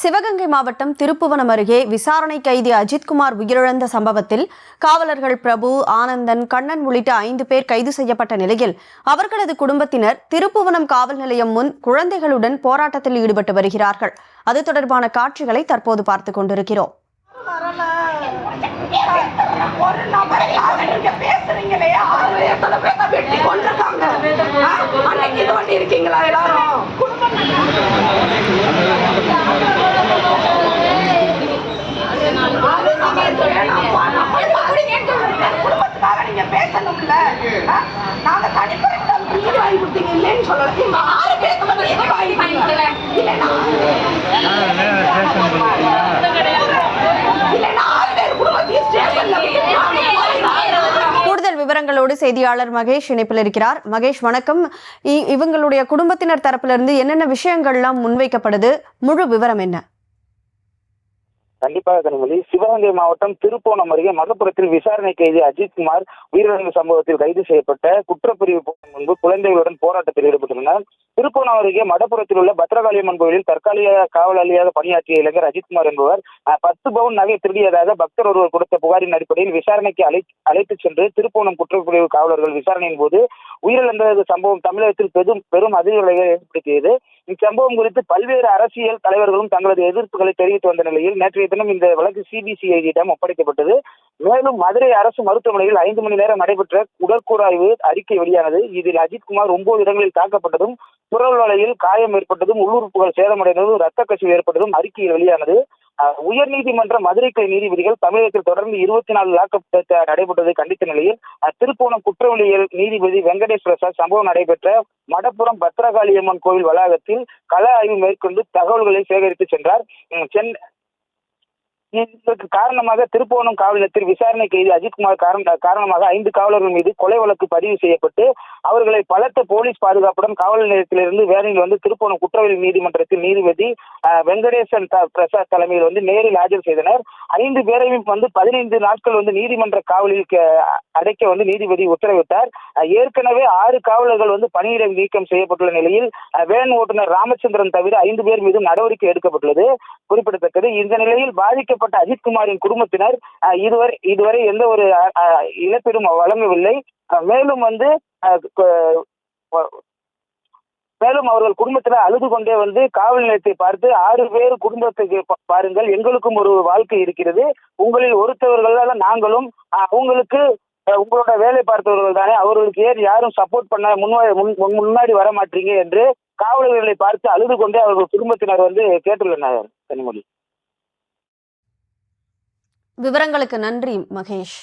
சிவகங்கை மாவட்டம் திருப்புவனம் அருகே விசாரணை கைதி அஜித்குமார் உயிரிழந்த சம்பவத்தில் காவலர்கள் பிரபு, ஆனந்தன், கண்ணன் உள்ளிட்ட 5 பேர் கைது செய்யப்பட்ட நிலையில் அவர்களது குடும்பத்தினர் திருப்புவனம் காவல் நிலையம் முன் குழந்தைகளுடன் போராட்டத்தில் ஈடுபட்டு வருகிறார்கள். அது தொடர்பான காட்சிகளை தற்போது பார்த்துக் கொண்டிருக்கிறோம். குடும்பத்துக்காக நீங்க பேசணும்ல. நாங்க தனிப்பட்ட நீர் வாங்கி கொடுத்தீங்க இல்லைன்னு சொல்லலாம். கூடுதல் விவரங்களோடு செய்தியாளர் மகேஷ் இணைப்பில் இருக்கிறார். மகேஷ், வணக்கம். இவங்களுடைய குடும்பத்தினர் தரப்பிலிருந்து என்னென்ன விஷயங்கள்லாம் முன்வைக்கப்படுது? முழு விவரம் என்ன? கண்டிப்பாக கனிமொழி, சிவகங்கை மாவட்டம் திருப்புவனம் அருகே மதப்புறத்தில் விசாரணை கைதி அஜித்குமார் உயிரிழந்த சம்பவத்தில் கைது செய்யப்பட்ட குற்றப்பிரிவு முன்பு குழந்தைகளுடன் போராட்டத்தில் ஈடுபட்டுள்ளனர். திருப்புவனம் அருகே மடப்புறத்தில் உள்ள பத்ரகாளியம்மன் கோவிலில் தற்காலிக காவலாளியாக பணியாற்றிய இளைஞர் அஜித்குமார் என்பவர் 10 பவுன் நகை திருடியதாக பக்தர் ஒருவர் கொடுத்த புகாரின் அடிப்படையில் விசாரணைக்கு அழைத்துச் சென்று திருப்புவனம் குற்றப்பிரிவு காவலர்கள் விசாரணையின் போது உயிரிழந்த சம்பவம் தமிழகத்தில் பெரும் அதிர்வுகளை ஏற்படுத்தியது. இச்சம்பவம் குறித்து பல்வேறு அரசியல் தலைவர்களும் தங்களது எதிர்ப்புகளை தெரிவித்து வந்த நிலையில் நேற்றைய தினம் இந்த வழக்கு சிபிசிஐடியிடம் ஒப்படைக்கப்பட்டது. மேலும் மதுரை அரசு மருத்துவமனையில் 5 மணி நேரம் நடைபெற்ற உடற்கூறாய்வு அறிக்கை வெளியானது. இதில் அஜித்குமார் 9 இடங்களில் தாக்கப்பட்டதும், புறவலையில் காயம் ஏற்பட்டதும், உள்ளுறுப்புகள் சேதமடைந்ததும், ரத்த கசிவு ஏற்பட்டதும் அறிக்கையில் வெளியானது. உயர்நீதிமன்ற மதுரை கிளை நீதிபதிகள் தமிழகத்தில் தொடர்ந்து 24 லாக்அப் நடைபெற்றதை கண்டித்த நிலையில் திருப்புவனம் குற்றவியல் நீதிபதி வெங்கடேஷ் பிரசாத் சம்பவம் நடைபெற்ற மடப்புறம் பத்ரகாளியம்மன் கோவில் வளாகத்தில் கள ஆய்வு மேற்கொண்டு தகவல்களை சேகரித்து சென்றார். இதற்கு காரணமாக திருப்புவனம் காவல் நிலையத்தில் விசாரணை கைதி அஜித்குமார் காரணமாக 5 காவலர்கள் மீது கொலை வழக்கு பதிவு செய்யப்பட்டு அவர்களை பலத்த போலீஸ் பாதுகாப்புடன் காவல் நிலையத்திலிருந்து வேனில் வந்து திருப்புவனம் குற்றவியல் நீதிமன்றத்தில் நீதிபதி வெங்கடேசன் பிரசாத் தலைமையில் நேரில் ஆஜர் செய்தனர். 5 பேரையும் 15 நாட்கள் நீதிமன்ற காவலில் அடைக்க நீதிபதி உத்தரவிட்டார். ஏற்கனவே 6 காவலர்கள் பணியிட நீக்கம் செய்யப்பட்டுள்ள நிலையில் வேன் ஓட்டுநர் ராமச்சந்திரன் தவிர 5 பேர் மீது நடவடிக்கை எடுக்கப்பட்டுள்ளது குறிப்பிடத்தக்கது. இந்த நிலையில் பாதிக்கப்பட்ட அஜித்குமாரின் குடும்பத்தினர் இதுவரை எந்த ஒரு இழப்பீடும் வழங்கவில்லை. மேலும் அவர்கள் குடும்பத்தினர் அழுது கொண்டே காவல் நிலையத்தை பார்த்து 6 பேர் குடும்பத்துக்கு பாருங்கள், எங்களுக்கும் ஒரு வாழ்க்கை இருக்கிறது, உங்களில் ஒருத்தவர்கள் நாங்களும், உங்களுக்கு உங்களோட வேலை பார்த்தவர்கள் தானே, அவர்களுக்கு ஏன் யாரும் சப்போர்ட் பண்ண முன்னாடி வர மாட்டீங்க என்று காவலர்களை பார்த்து அழுது கொண்டே அவர்கள் குடும்பத்தினர் கேட்டுள்ளனர். கனிமொழி, விவரங்களுக்கு நன்றி மகேஷ்.